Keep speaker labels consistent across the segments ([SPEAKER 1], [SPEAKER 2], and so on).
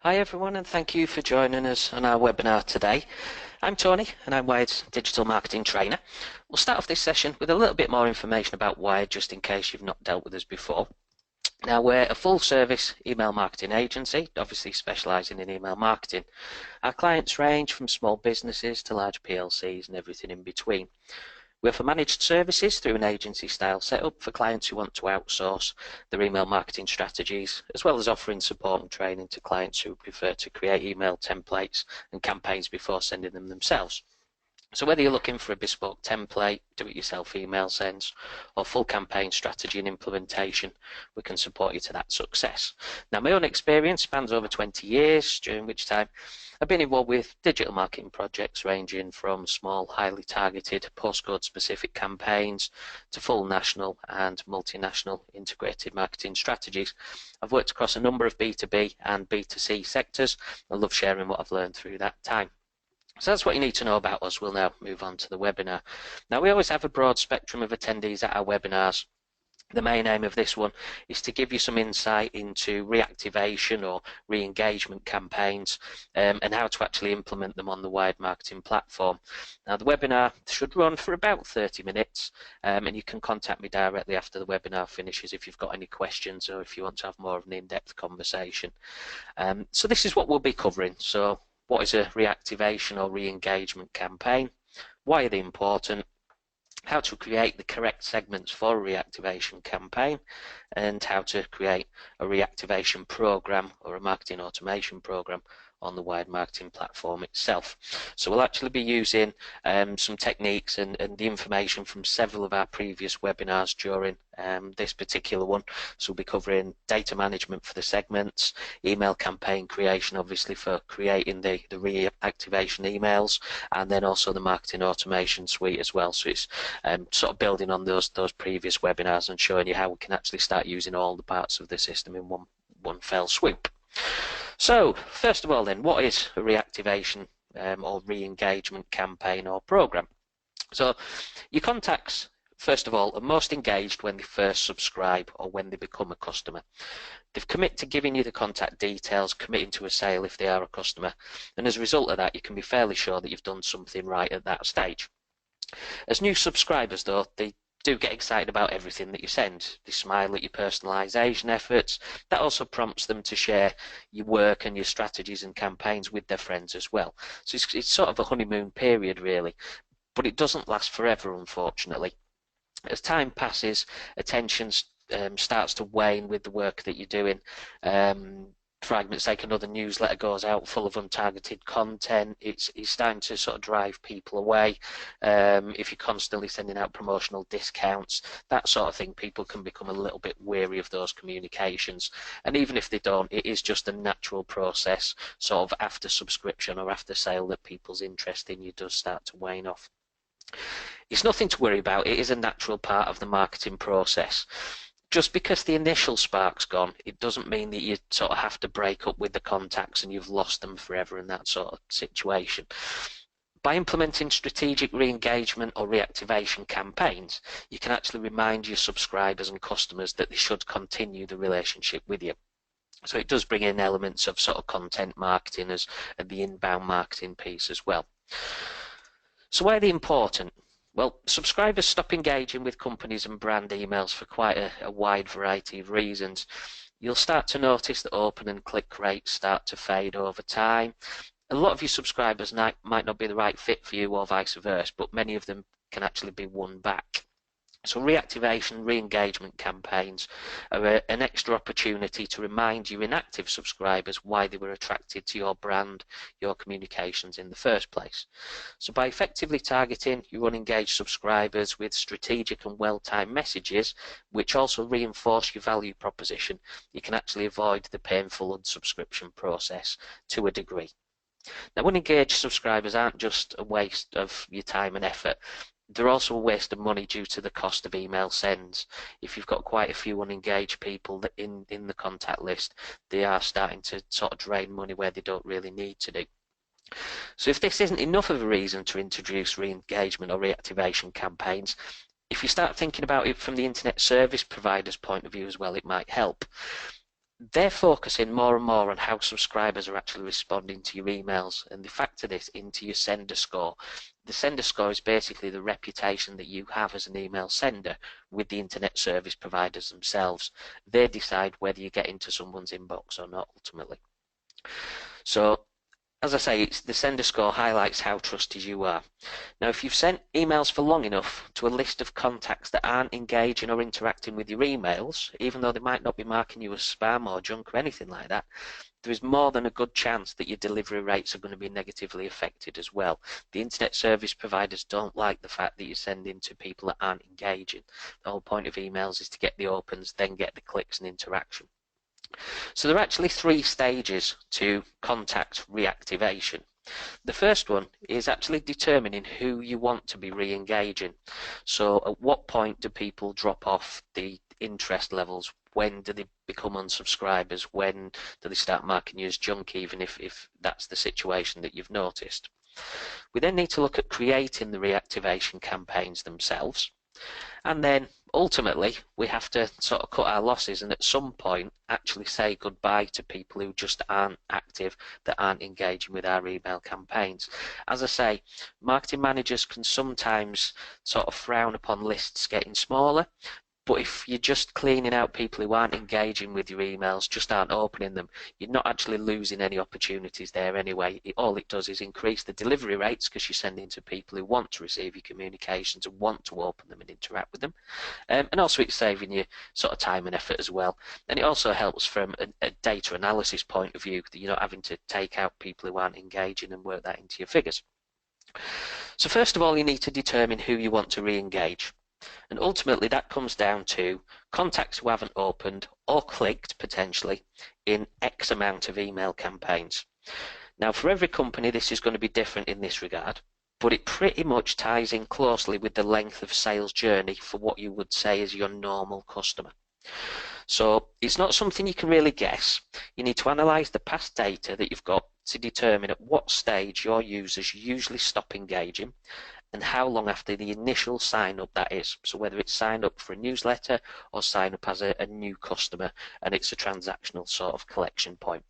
[SPEAKER 1] Hi everyone, and thank you for joining us on our webinar today. I'm Tony and I'm Wired's Digital Marketing Trainer. We'll start off this session with a little bit more information about Wired, just in case you've not dealt with us before. Now, we're a full service email marketing agency, obviously specialising in email marketing. Our clients range from small businesses to large PLCs and everything in between. We offer managed services through an agency style setup for clients who want to outsource their email marketing strategies, as well as offering support and training to clients who prefer to create email templates and campaigns before sending them themselves. So whether you're looking for a bespoke template, do-it-yourself email sends, or full campaign strategy and implementation, we can support you to that success. Now, my own experience spans over 20 years, during which time I've been involved with digital marketing projects ranging from small, highly targeted, postcode-specific campaigns to full national and multinational integrated marketing strategies. I've worked across a number of B2B and B2C sectors. I love sharing what I've learned through that time. So that's what you need to know about us. We'll now move on to the webinar. Now, we always have a broad spectrum of attendees at our webinars. The main aim of this one is to give you some insight into reactivation or re-engagement campaigns and how to actually implement them on the Wired Marketing platform. Now, the webinar should run for about 30 minutes and you can contact me directly after the webinar finishes if you've got any questions or if you want to have more of an in-depth conversation. So this is what we'll be covering. So what is a reactivation or re-engagement campaign? Why are they important? How to create the correct segments for a reactivation campaign, and how to create a reactivation program or a marketing automation program on the Wired Marketing platform itself. So we'll actually be using some techniques and the information from several of our previous webinars during this particular one. So we'll be covering data management for the segments, email campaign creation, obviously for creating the reactivation emails, and then also the marketing automation suite as well. So it's sort of building on those previous webinars and showing you how we can actually start using all the parts of the system in one fell swoop. So first of all then, what is a reactivation or re-engagement campaign or program? So your contacts, first of all, are most engaged when they first subscribe or when they become a customer. They've committed to giving you the contact details, committing to a sale if they are a customer, and as a result of that you can be fairly sure that you've done something right at that stage. As new subscribers though, they do get excited about everything that you send. They smile at your personalisation efforts. That also prompts them to share your work and your strategies and campaigns with their friends as well. So it's sort of a honeymoon period really, but it doesn't last forever, unfortunately. As time passes, attention starts to wane with the work that you're doing. For argument's sake, another newsletter goes out full of untargeted content. It's starting to sort of drive people away. If you're constantly sending out promotional discounts, that sort of thing, people can become a little bit weary of those communications. And even if they don't, it is just a natural process, sort of after subscription or after sale, that people's interest in you does start to wane off. It's nothing to worry about. It is a natural part of the marketing process. Just because the initial spark's gone, it doesn't mean that you sort of have to break up with the contacts and you've lost them forever in that sort of situation. By implementing strategic re-engagement or reactivation campaigns, you can actually remind your subscribers and customers that they should continue the relationship with you. So it does bring in elements of sort of content marketing and the inbound marketing piece as well. So why are they important? Well, subscribers stop engaging with companies and brand emails for quite a wide variety of reasons. You'll start to notice that open and click rates start to fade over time. A lot of your subscribers might not be the right fit for you or vice versa, but many of them can actually be won back. So reactivation, re-engagement campaigns are an extra opportunity to remind your inactive subscribers why they were attracted to your brand, your communications in the first place. So by effectively targeting your unengaged subscribers with strategic and well-timed messages, which also reinforce your value proposition, you can actually avoid the painful unsubscription process to a degree. Now, unengaged subscribers aren't just a waste of your time and effort. They're also a waste of money due to the cost of email sends. If you've got quite a few unengaged people in the contact list, they are starting to sort of drain money where they don't really need to do. So if this isn't enough of a reason to introduce re-engagement or reactivation campaigns, if you start thinking about it from the internet service provider's point of view as well, it might help. they're focusing more and more on how subscribers are actually responding to your emails, and they factor this into your sender score. The sender score is basically the reputation that you have as an email sender with the internet service providers themselves. They decide whether you get into someone's inbox or not ultimately. So as I say, the sender score highlights how trusted you are. Now, if you've sent emails for long enough to a list of contacts that aren't engaging or interacting with your emails, even though they might not be marking you as spam or junk or anything like that, there is more than a good chance that your delivery rates are going to be negatively affected as well. The internet service providers don't like the fact that you're sending to people that aren't engaging. The whole point of emails is to get the opens, then get the clicks and interaction. So there are actually 3 stages to contact reactivation. The first one is actually determining who you want to be re-engaging. So at what point do people drop off the interest levels? When do they become unsubscribers? When do they start marking you as junk, even if that's the situation that you've noticed? We then need to look at creating the reactivation campaigns themselves. And then ultimately we have to sort of cut our losses and at some point actually say goodbye to people who just aren't active, that aren't engaging with our email campaigns. As I say, marketing managers can sometimes sort of frown upon lists getting smaller, but if you're just cleaning out people who aren't engaging with your emails, just aren't opening them, you're not actually losing any opportunities there anyway. All it does is increase the delivery rates because you're sending to people who want to receive your communications and want to open them and interact with them. And also it's saving you sort of time and effort as well. And it also helps from a data analysis point of view that you're not having to take out people who aren't engaging and work that into your figures. So first of all, you need to determine who you want to re-engage. And ultimately that comes down to contacts who haven't opened or clicked potentially in X amount of email campaigns. Now for every company this is going to be different in this regard, but it pretty much ties in closely with the length of sales journey for what you would say is your normal customer. So it's not something you can really guess. You need to analyse the past data that you've got to determine at what stage your users usually stop engaging and how long after the initial sign up that is. So whether it's sign up for a newsletter or sign up as a new customer and it's a transactional sort of collection point.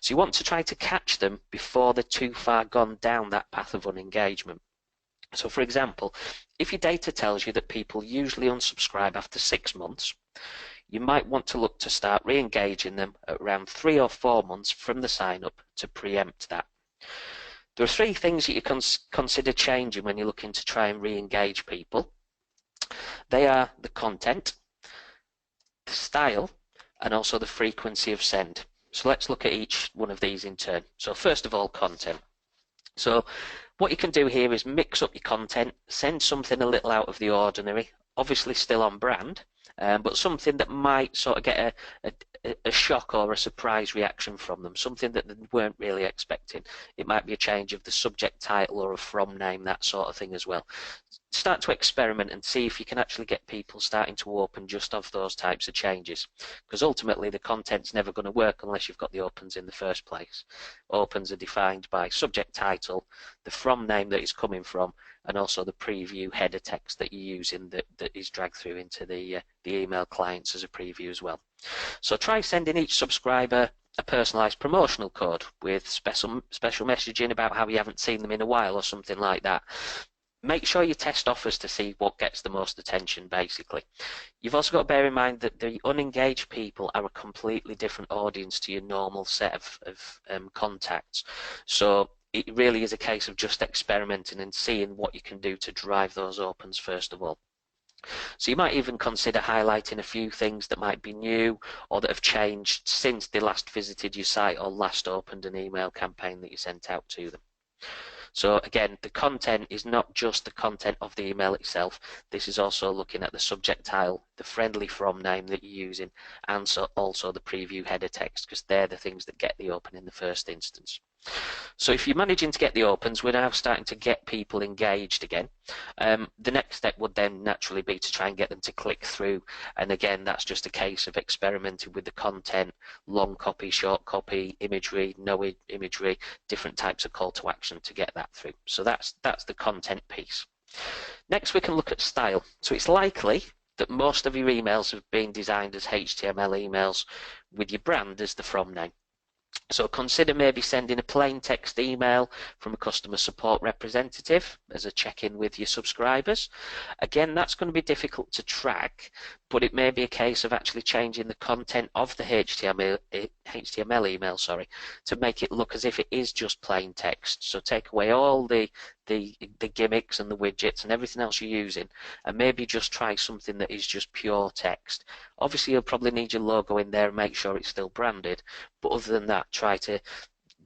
[SPEAKER 1] So you want to try to catch them before they're too far gone down that path of unengagement. So for example, if your data tells you that people usually unsubscribe after 6 months, you might want to look to start re-engaging them at around 3 or 4 months from the sign up to preempt that. There are 3 things that you can consider changing when you're looking to try and re-engage people. They are the content, the style, and also the frequency of send. So let's look at each one of these in turn. So first of all, content. So what you can do here is mix up your content, send something a little out of the ordinary, obviously still on brand, but something that might sort of get a shock or a surprise reaction from them, something that they weren't really expecting. It might be a change of the subject title or a from name, that sort of thing as well. Start to experiment and see if you can actually get people starting to open just off those types of changes, because ultimately the content's never going to work unless you've got the opens in the first place. Opens are defined by subject title, the from name that it's coming from, and also the preview header text that you're using that is dragged through into the email clients as a preview as well. So try sending each subscriber a personalised promotional code with special messaging about how you haven't seen them in a while or something like that. Make sure you test offers to see what gets the most attention, basically. You've also got to bear in mind that the unengaged people are a completely different audience to your normal set of contacts. So it really is a case of just experimenting and seeing what you can do to drive those opens first of all. So you might even consider highlighting a few things that might be new or that have changed since they last visited your site or last opened an email campaign that you sent out to them. So again, the content is not just the content of the email itself. This is also looking at the subject title, the friendly from name that you're using, and so also the preview header text, because they're the things that get the open in the first instance. So if you're managing to get the opens, we're now starting to get people engaged again. The next step would then naturally be to try and get them to click through, and again that's just a case of experimenting with the content, long copy, short copy, imagery, no imagery, different types of call to action to get that through. So that's the content piece. Next we can look at style. So it's likely that most of your emails have been designed as HTML emails with your brand as the from name. So consider maybe sending a plain text email from a customer support representative as a check-in with your subscribers. Again, that's going to be difficult to track, but it may be a case of actually changing the content of the HTML email, to make it look as if it is just plain text. So take away all the gimmicks and the widgets and everything else you're using, and maybe just try something that is just pure text. Obviously, you'll probably need your logo in there and make sure it's still branded, but other than that, try to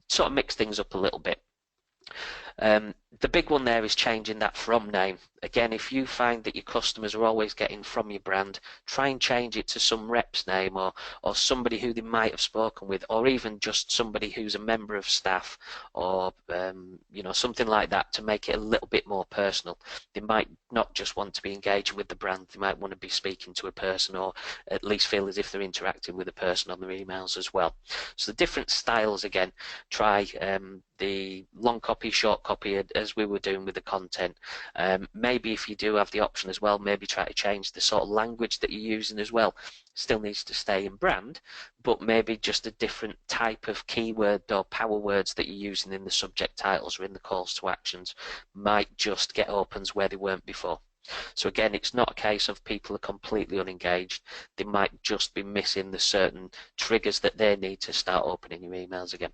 [SPEAKER 1] sort of mix things up a little bit. The big one there is changing that from name. Again, if you find that your customers are always getting from your brand, try and change it to some rep's name or somebody who they might have spoken with, or even just somebody who's a member of staff, or you know, something like that, to make it a little bit more personal. They might not just want to be engaging with the brand, they might want to be speaking to a person, or at least feel as if they're interacting with a person on their emails as well. So the different styles, again, try the long copy, short copy, as we were doing with the content. Maybe if you do have the option as well, maybe try to change the sort of language that you're using as well. Still needs to stay in brand, but maybe just a different type of keyword or power words that you're using in the subject titles or in the calls to actions might just get opens where they weren't before. So again, it's not a case of people are completely unengaged. They might just be missing the certain triggers that they need to start opening your emails again.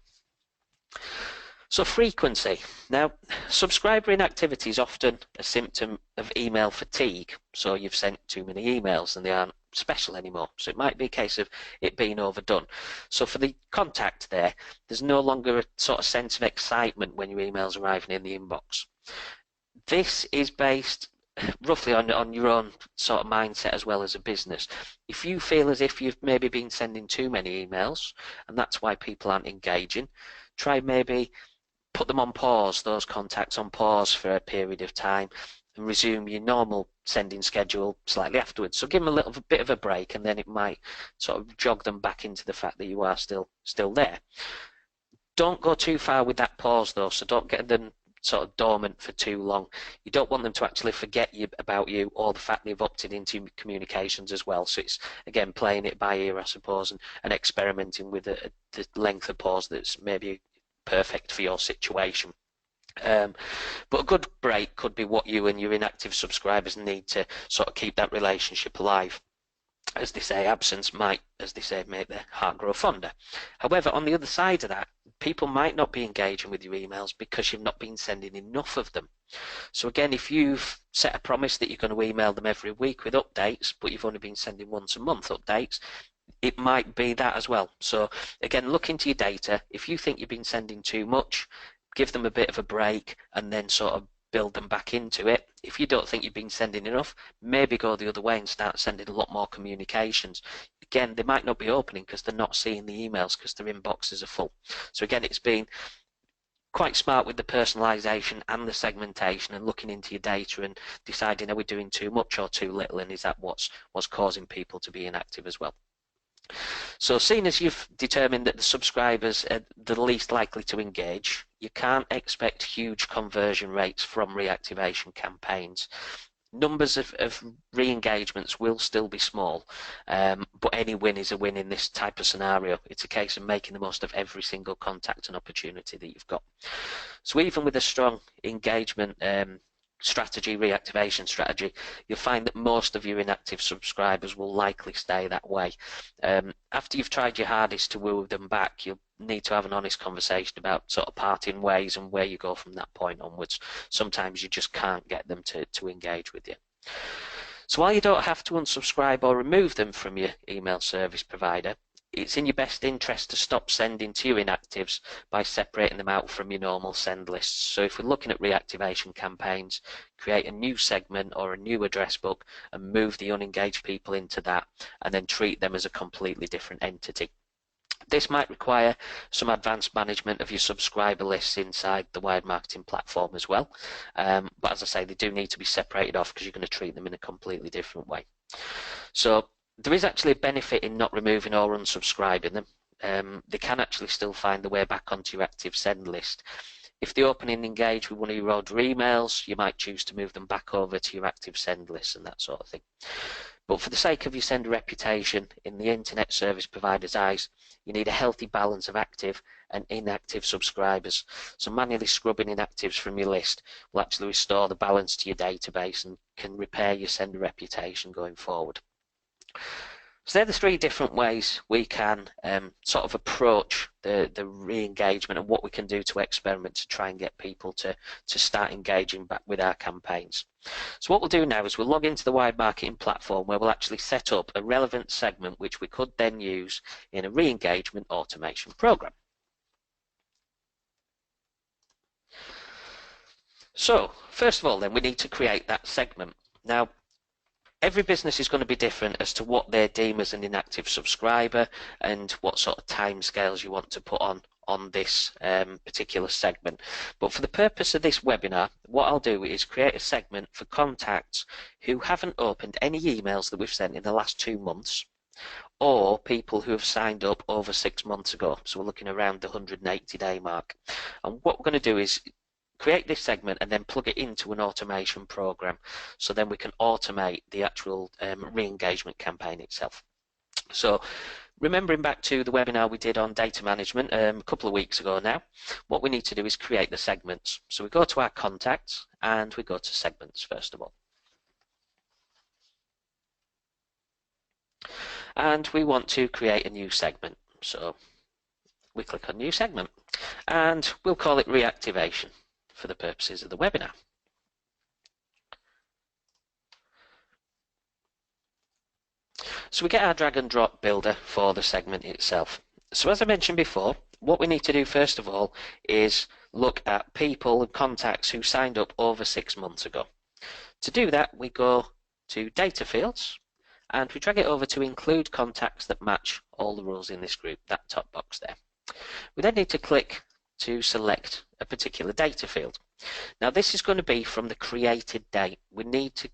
[SPEAKER 1] So frequency. Now, subscriber inactivity is often a symptom of email fatigue. So you've sent too many emails and they aren't special anymore. So it might be a case of it being overdone. So for the contact there's no longer a sort of sense of excitement when your email's arriving in the inbox. This is based roughly on your own sort of mindset as well as a business. If you feel as if you've maybe been sending too many emails and that's why people aren't engaging, try maybe put them on pause, those contacts on pause for a period of time, and resume your normal sending schedule slightly afterwards. So give them a little bit of a break, and then it might sort of jog them back into the fact that you are still there. Don't go too far with that pause though, so don't get them sort of dormant for too long. You don't want them to actually forget about you or the fact they've opted into communications as well. So it's, again, playing it by ear, I suppose, and experimenting with the length of pause that's maybe perfect for your situation. But a good break could be what you and your inactive subscribers need to sort of keep that relationship alive. As they say, absence might, as they say, make the heart grow fonder. However, on the other side of that, people might not be engaging with your emails because you've not been sending enough of them. So again, if you've set a promise that you're going to email them every week with updates, but you've only been sending once a month updates, it might be that as well. So again, look into your data. If you think you've been sending too much, give them a bit of a break and then sort of build them back into it. If you don't think you've been sending enough, maybe go the other way and start sending a lot more communications. Again, they might not be opening because they're not seeing the emails because their inboxes are full. So again, it's been quite smart with the personalization and the segmentation and looking into your data and deciding, are we doing too much or too little, and is that what's causing people to be inactive as well. So seeing as you've determined that the subscribers are the least likely to engage, you can't expect huge conversion rates from reactivation campaigns. Numbers of re-engagements will still be small, but any win is a win in this type of scenario. It's a case of making the most of every single contact and opportunity that you've got. So even with a strong engagement strategy, reactivation strategy, you'll find that most of your inactive subscribers will likely stay that way. After you've tried your hardest to woo them back, you'll need to have an honest conversation about sort of parting ways and where you go from that point onwards. Sometimes you just can't get them to engage with you. So while you don't have to unsubscribe or remove them from your email service provider, it's in your best interest to stop sending to your inactives by separating them out from your normal send lists. So if we're looking at reactivation campaigns, create a new segment or a new address book and move the unengaged people into that, and then treat them as a completely different entity. This might require some advanced management of your subscriber lists inside the Wired Marketing platform as well. But as I say, they do need to be separated off because you're going to treat them in a completely different way. So there is actually a benefit in not removing or unsubscribing them. They can actually still find the way back onto your active send list. If they open and engage with one of your older emails, you might choose to move them back over to your active send list and that sort of thing. But for the sake of your sender reputation in the internet service provider's eyes, you need a healthy balance of active and inactive subscribers. So manually scrubbing inactives from your list will actually restore the balance to your database and can repair your sender reputation going forward. So they're the three different ways we can sort of approach the re-engagement and what we can do to experiment to try and get people to start engaging back with our campaigns. So what we'll do now is we'll log into the wide marketing platform where we'll actually set up a relevant segment which we could then use in a re-engagement automation program. So first of all then we need to create that segment. Now every business is going to be different as to what they deem as an inactive subscriber and what sort of timescales you want to put on this particular segment. But for the purpose of this webinar, what I'll do is create a segment for contacts who haven't opened any emails that we've sent in the last 2 months, or people who have signed up over 6 months ago. So we're looking around the 180-day mark. And what we're going to do is create this segment and then plug it into an automation program, so then we can automate the actual re-engagement campaign itself. So remembering back to the webinar we did on data management a couple of weeks ago now, what we need to do is create the segments. So we go to our contacts and we go to segments first of all. And we want to create a new segment. So we click on new segment and we'll call it Reactivation for the purposes of the webinar. So we get our drag and drop builder for the segment itself. So as I mentioned before, what we need to do first of all is look at people and contacts who signed up over 6 months ago. To do that, we go to data fields and we drag it over to include contacts that match all the rules in this group, that top box there. We then need to click to select a particular data field. Now this is going to be from the created date. We need to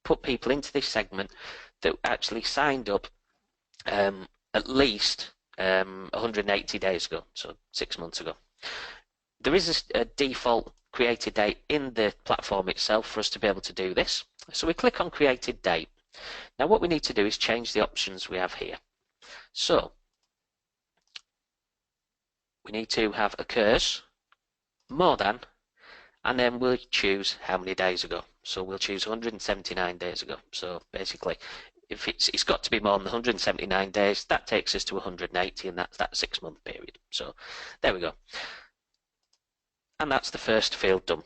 [SPEAKER 1] put people into this segment that actually signed up at least 180 days ago, so 6 months ago. There is a default created date in the platform itself for us to be able to do this. So we click on created date. Now what we need to do is change the options we have here. So we need to have occurs, more than, and then we'll choose how many days ago. So we'll choose 179 days ago. So basically, if it's got to be more than 179 days, that takes us to 180, and that's that 6 month period. So there we go. And that's the first field done.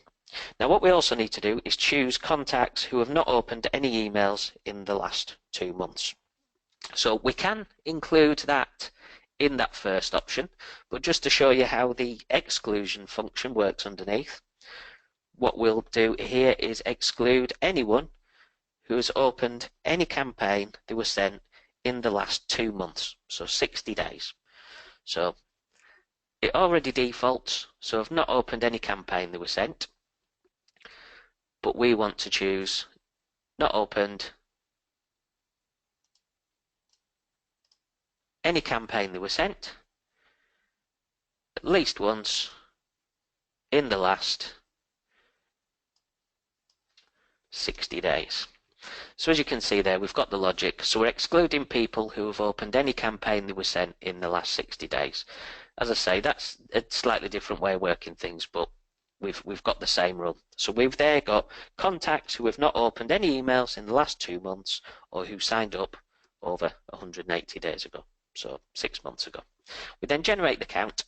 [SPEAKER 1] Now what we also need to do is choose contacts who have not opened any emails in the last 2 months. So we can include that in that first option, but just to show you how the exclusion function works underneath, what we'll do here is exclude anyone who has opened any campaign that was sent in the last 2 months, so 60 days. So it already defaults, so I've not opened any campaign that was sent, but we want to choose not opened any campaign that was sent at least once in the last 60 days. So as you can see there, we've got the logic. So we're excluding people who have opened any campaign that was sent in the last 60 days. As I say, that's a slightly different way of working things, but we've got the same rule. So we've there got contacts who have not opened any emails in the last 2 months or who signed up over 180 days ago, so 6 months ago. We then generate the count.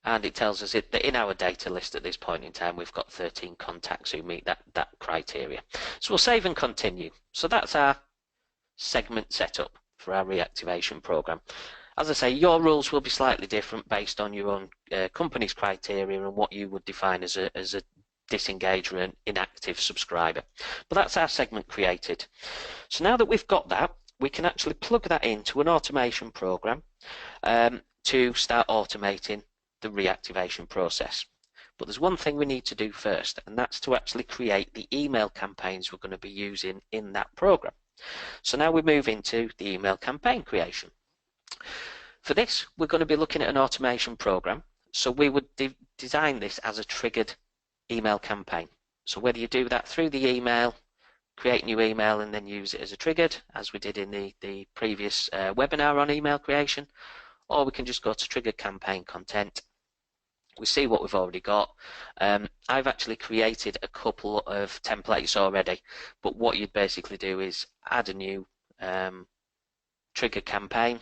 [SPEAKER 1] And it tells us that in our data list at this point in time, we've got 13 contacts who meet that criteria. So we'll save and continue. So that's our segment setup for our reactivation program. As I say, your rules will be slightly different based on your own company's criteria and what you would define as a disengaged or an inactive subscriber. But that's our segment created. So now that we've got that, we can actually plug that into an automation program to start automating the reactivation process. But there's one thing we need to do first, and that's to actually create the email campaigns we're going to be using in that program. So now we move into the email campaign creation. For this, we're going to be looking at an automation program. So we would design this as a triggered email campaign. So whether you do that through the email, create new email and then use it as a triggered, as we did in the previous webinar on email creation, or we can just go to triggered campaign content. We see what we've already got. I've actually created a couple of templates already, but what you'd basically do is add a new trigger campaign.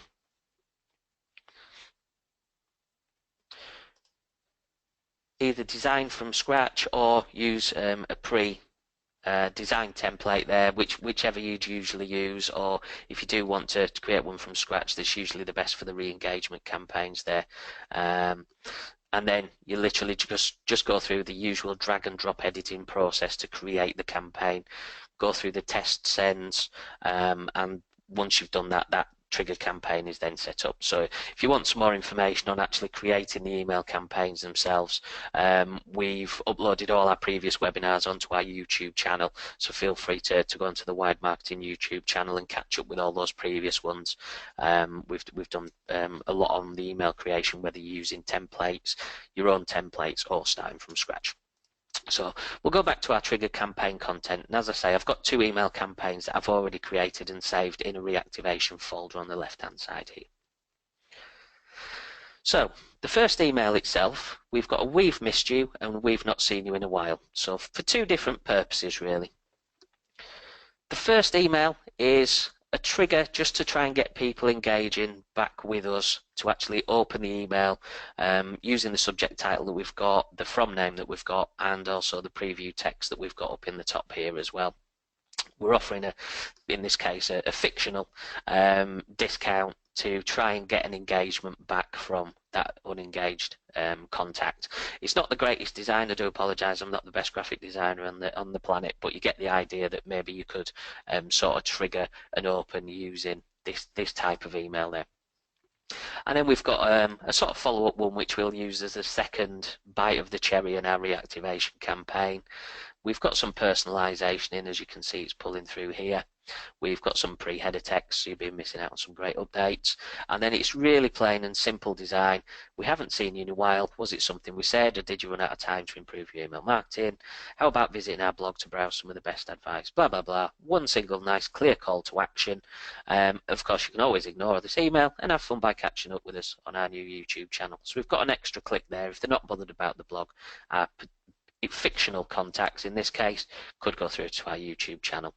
[SPEAKER 1] Either design from scratch or use a design template there, whichever you'd usually use, or if you do want to create one from scratch, that's usually the best for the re-engagement campaigns there. And then you literally just go through the usual drag and drop editing process to create the campaign, go through the test sends, and once you've done that, that trigger campaign is then set up. So if you want some more information on actually creating the email campaigns themselves, we've uploaded all our previous webinars onto our YouTube channel, so feel free to go onto the Wired Marketing YouTube channel and catch up with all those previous ones. We've done a lot on the email creation, whether you're using templates, your own templates, or starting from scratch. So we'll go back to our trigger campaign content, and as I say, I've got 2 email campaigns that I've already created and saved in a reactivation folder on the left hand side here. So the first email itself, we've got a "we've missed you" and "we've not seen you in a while," so for 2 different purposes really. The first email is a trigger just to try and get people engaging back with us to actually open the email using the subject title that we've got, the from name that we've got, and also the preview text that we've got up in the top here as well. We're offering, in this case, a fictional discount to try and get an engagement back from that unengaged contact. It's not the greatest design, I do apologise, I'm not the best graphic designer on the planet, but you get the idea that maybe you could sort of trigger an open using this type of email there. And then we've got a sort of follow-up one which we'll use as a second bite of the cherry in our reactivation campaign. We've got some personalisation in, as you can see it's pulling through here. We've got some pre-header text, so you've been missing out on some great updates. And then it's really plain and simple design. "We haven't seen you in a while. Was it something we said, or did you run out of time to improve your email marketing? How about visiting our blog to browse some of the best advice?" Blah, blah, blah. One single nice clear call to action. Of course, you can always ignore this email and have fun by catching up with us on our new YouTube channel. So we've got an extra click there. If they're not bothered about the blog, fictional contacts in this case could go through to our YouTube channel.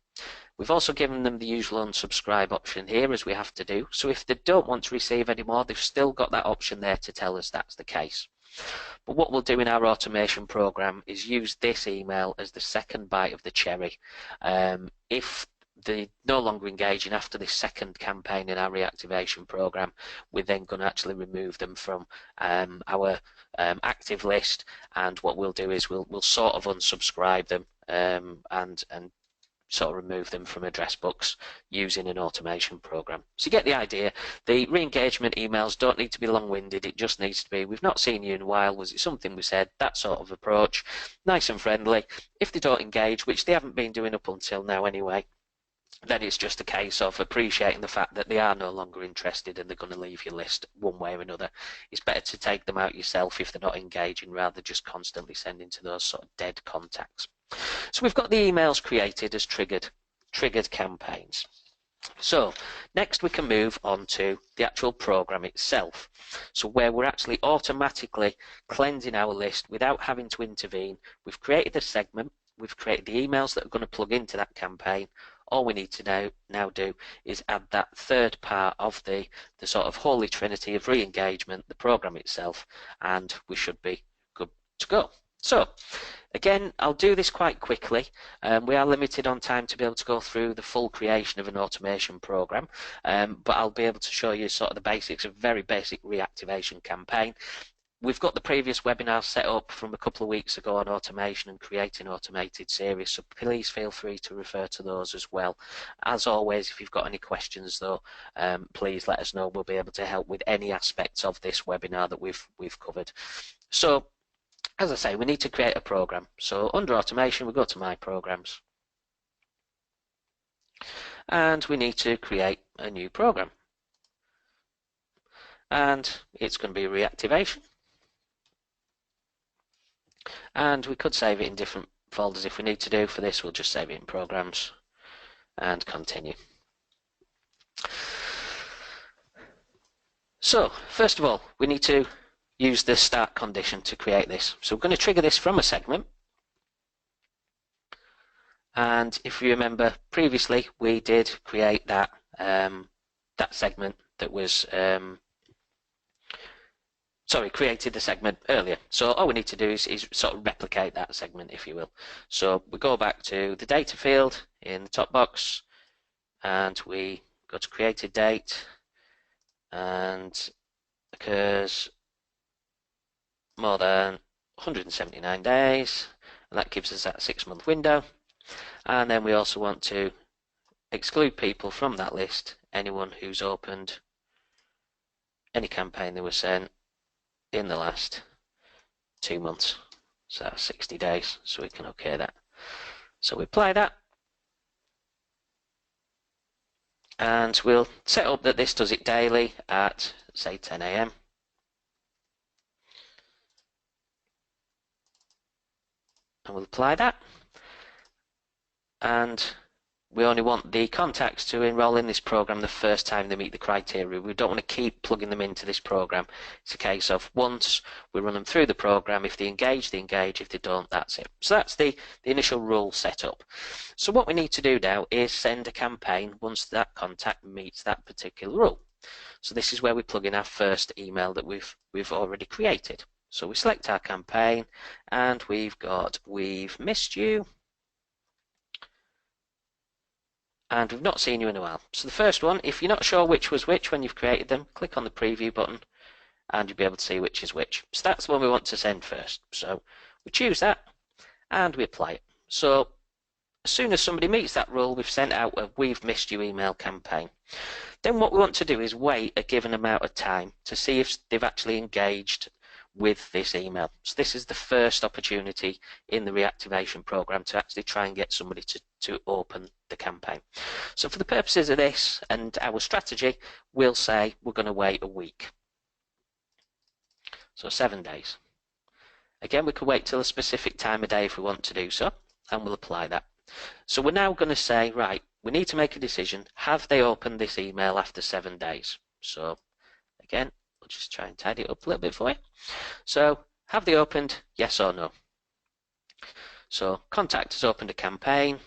[SPEAKER 1] We've also given them the usual unsubscribe option here, as we have to do, so if they don't want to receive any more, they've still got that option there to tell us that's the case. But what we'll do in our automation program is use this email as the second bite of the cherry. If they're no longer engaging after this second campaign in our reactivation program, we're then going to actually remove them from our active list, and what we'll do is we'll sort of unsubscribe them and sort of remove them from address books using an automation program. So you get the idea. The re-engagement emails don't need to be long-winded, it just needs to be, "We've not seen you in a while, was it something we said?" That sort of approach. Nice and friendly. If they don't engage, which they haven't been doing up until now anyway, then it's just a case of appreciating the fact that they are no longer interested and they're going to leave your list one way or another. It's better to take them out yourself if they're not engaging, rather than just constantly sending to those sort of dead contacts. So we've got the emails created as triggered campaigns. So next we can move on to the actual program itself. So where we're actually automatically cleansing our list without having to intervene. We've created a segment, we've created the emails that are going to plug into that campaign. All we need to now do is add that third part of the sort of holy trinity of re-engagement, the program itself, and we should be good to go. So again, I'll do this quite quickly. We are limited on time to be able to go through the full creation of an automation program, but I'll be able to show you sort of the basics of a very basic reactivation campaign. We've got the previous webinar set up from a couple of weeks ago on automation and creating automated series, so please feel free to refer to those as well. As always, if you've got any questions though, please let us know. We'll be able to help with any aspects of this webinar that we've covered. So as I say, we need to create a program. So under automation, we go to My Programs, and we need to create a new program, and it's going to be reactivation. and we could save it in different folders if we need to do. For this, we'll just save it in programs and continue. So first of all, we need to use the start condition to create this. So we're going to trigger this from a segment. And if you remember previously, we did create that that segment that was created the segment earlier. So all we need to do is sort of replicate that segment, if you will. So we go back to the data field in the top box, and we go to created date, and occurs more than 179 days, and that gives us that 6-month window. And then we also want to exclude people from that list, anyone who's opened any campaign that was sent in the last 2 months. So that's 60 days, so we can OK that. So we apply that, and we'll set up that this does it daily at, say, 10 AM. And we'll apply that, and we only want the contacts to enroll in this program the first time they meet the criteria. We don't want to keep plugging them into this program. It's a case of once we run them through the program, if they engage, they engage. If they don't, that's it. So that's the initial rule set up. So what we need to do now is send a campaign once that contact meets that particular rule. So this is where we plug in our first email that we've already created. So we select our campaign, and we've got "We've missed you," and "We've not seen you in a while." So the first one, if you're not sure which was which when you've created them, click on the preview button and you'll be able to see which is which. So that's the one we want to send first. So we choose that and we apply it. So as soon as somebody meets that rule, we've sent out a "We've missed you" email campaign. Then what we want to do is wait a given amount of time to see if they've actually engaged with this email. So this is the first opportunity in the reactivation program to actually try and get somebody to open the campaign. So for the purposes of this and our strategy, we'll say we're going to wait a week. So 7 days. Again, we can wait till a specific time of day if we want to do so, and we'll apply that. So we're now going to say, right, we need to make a decision. Have they opened this email after 7 days? So again, we'll just try and tidy it up a little bit for you. So have they opened, yes or no? So contact has opened a campaign,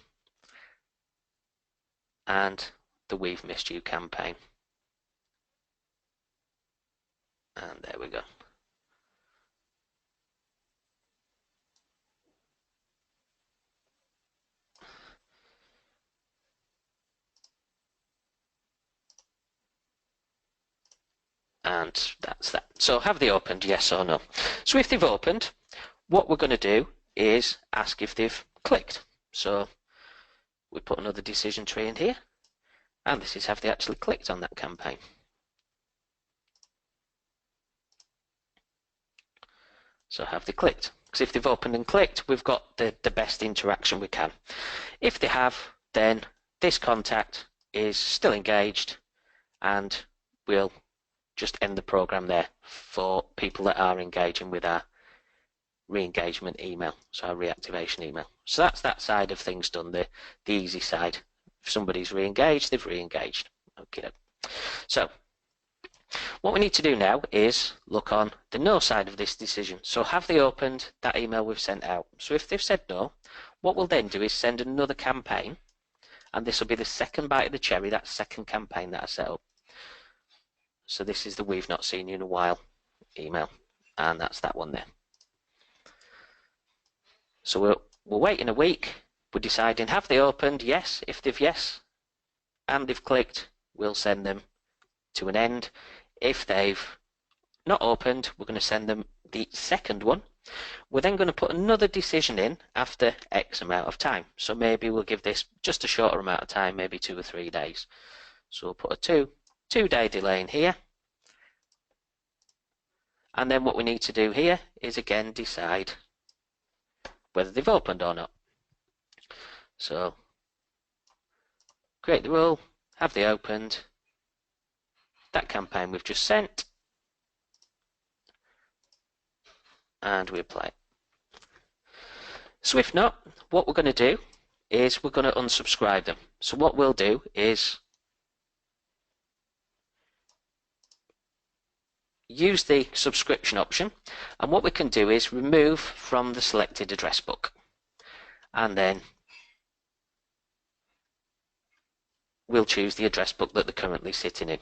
[SPEAKER 1] and the "We've missed you" campaign. And there we go. And that's that. So have they opened, yes or no? So if they've opened, what we're going to do is ask if they've clicked. So we put another decision tree in here, and this is have they actually clicked on that campaign. So have they clicked? Because if they've opened and clicked, we've got the best interaction we can. If they have, then this contact is still engaged, and we'll just end the program there for people that are engaging with our re-engagement email, so our reactivation email. So that's that side of things done, the easy side. If somebody's re-engaged, they've re-engaged. Okay. So what we need to do now is look on the no side of this decision. So have they opened that email we've sent out? So if they've said no, what we'll then do is send another campaign, and this will be the second bite of the cherry, that second campaign that I set up. So this is the "We've not seen you in a while" email, and that's that one there. So we'll wait in a week. We're deciding, have they opened? Yes. If they've yes, and they've clicked, we'll send them to an end. If they've not opened, we're going to send them the second one. We're then going to put another decision in after X amount of time. So maybe we'll give this just a shorter amount of time, maybe 2 or 3 days. So we'll put a two-day delay in here. And then what we need to do here is again decide whether they've opened or not. So create the rule, have they opened that campaign we've just sent, and we apply it. So if not, what we're going to do is we're going to unsubscribe them. So what we'll do is use the subscription option, and what we can do is remove from the selected address book, and then we'll choose the address book that they're currently sitting in.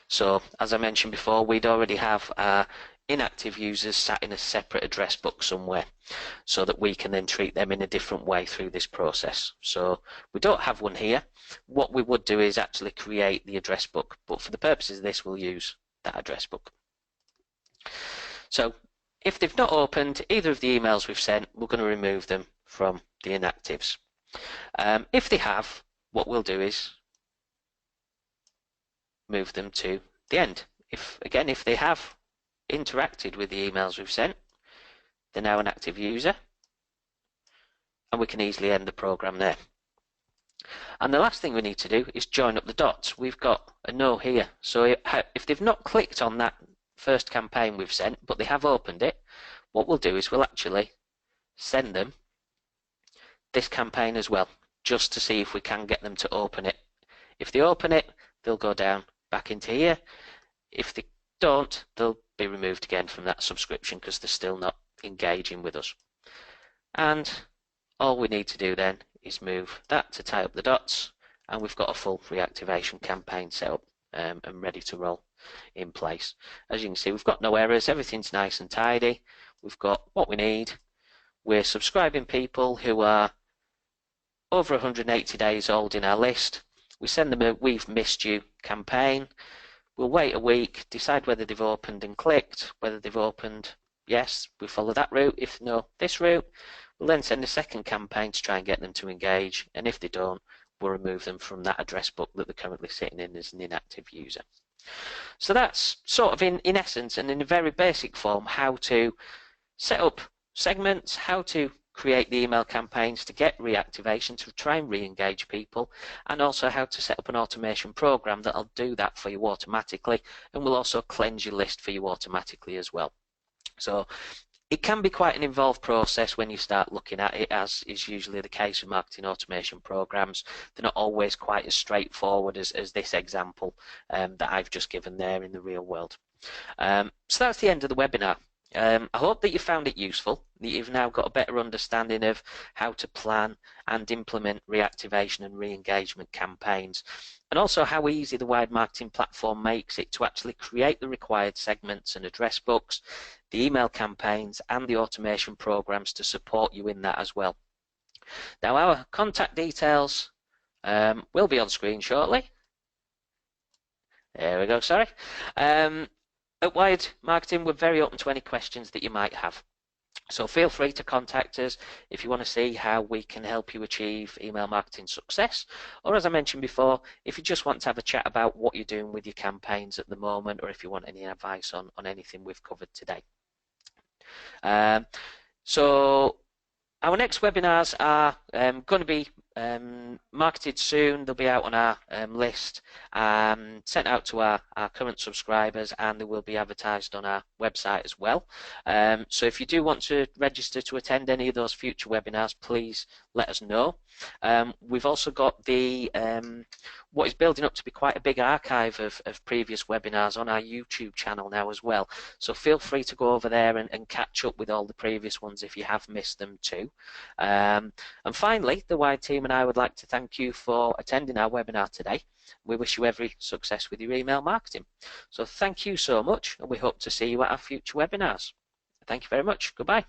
[SPEAKER 1] So as I mentioned before, we'd already have our inactive users sat in a separate address book somewhere, so that we can then treat them in a different way through this process. So we don't have one here. What we would do is actually create the address book, but for the purposes of this, we'll use that address book. So if they've not opened either of the emails we've sent, we're going to remove them from the inactives. If they have, what we'll do is move them to the end. If they have interacted with the emails we've sent, they're now an active user, and we can easily end the program there. And the last thing we need to do is join up the dots. We've got a no here, so if they've not clicked on that first campaign we've sent, but they have opened it, what we'll do is we'll actually send them this campaign as well, just to see if we can get them to open it. If they open it, they'll go down back into here. If they don't, they'll be removed again from that subscription because they're still not engaging with us. And all we need to do then is move that to tie up the dots, and we've got a full reactivation campaign set up and ready to roll in place. As you can see, we've got no errors, everything's nice and tidy. We've got what we need. We're subscribing people who are over 180 days old in our list. We send them a "We've missed you" campaign. We'll wait a week, decide whether they've opened and clicked. Whether they've opened, yes, we follow that route. If no, this route. We'll then send a second campaign to try and get them to engage, and if they don't, we'll remove them from that address book that they're currently sitting in as an inactive user. So that's sort of in essence and in a very basic form how to set up segments, how to create the email campaigns to get reactivation, to try and re-engage people, and also how to set up an automation program that'll do that for you automatically, and will also cleanse your list for you automatically as well. So it can be quite an involved process when you start looking at it, as is usually the case with marketing automation programs. They're not always quite as straightforward as this example that I've just given there in the real world. So that's the end of the webinar. I hope that you found it useful, that you've now got a better understanding of how to plan and implement reactivation and re-engagement campaigns, and also how easy the Wired Marketing platform makes it to actually create the required segments and address books, the email campaigns, and the automation programs to support you in that as well. Now, our contact details will be on screen shortly. There we go, sorry. At Wired Marketing, we're very open to any questions that you might have. So feel free to contact us if you want to see how we can help you achieve email marketing success, or as I mentioned before, if you just want to have a chat about what you're doing with your campaigns at the moment, or if you want any advice on anything we've covered today. So our next webinars are going to be marketed soon. They'll be out on our list, sent out to our current subscribers, and they will be advertised on our website as well. So if you do want to register to attend any of those future webinars, please let us know. We've also got the what is building up to be quite a big archive of previous webinars on our YouTube channel now as well. So feel free to go over there and catch up with all the previous ones if you have missed them too. And finally, the Wired team and I would like to thank you for attending our webinar today. We wish you every success with your email marketing. So thank you so much, and we hope to see you at our future webinars. Thank you very much. Goodbye.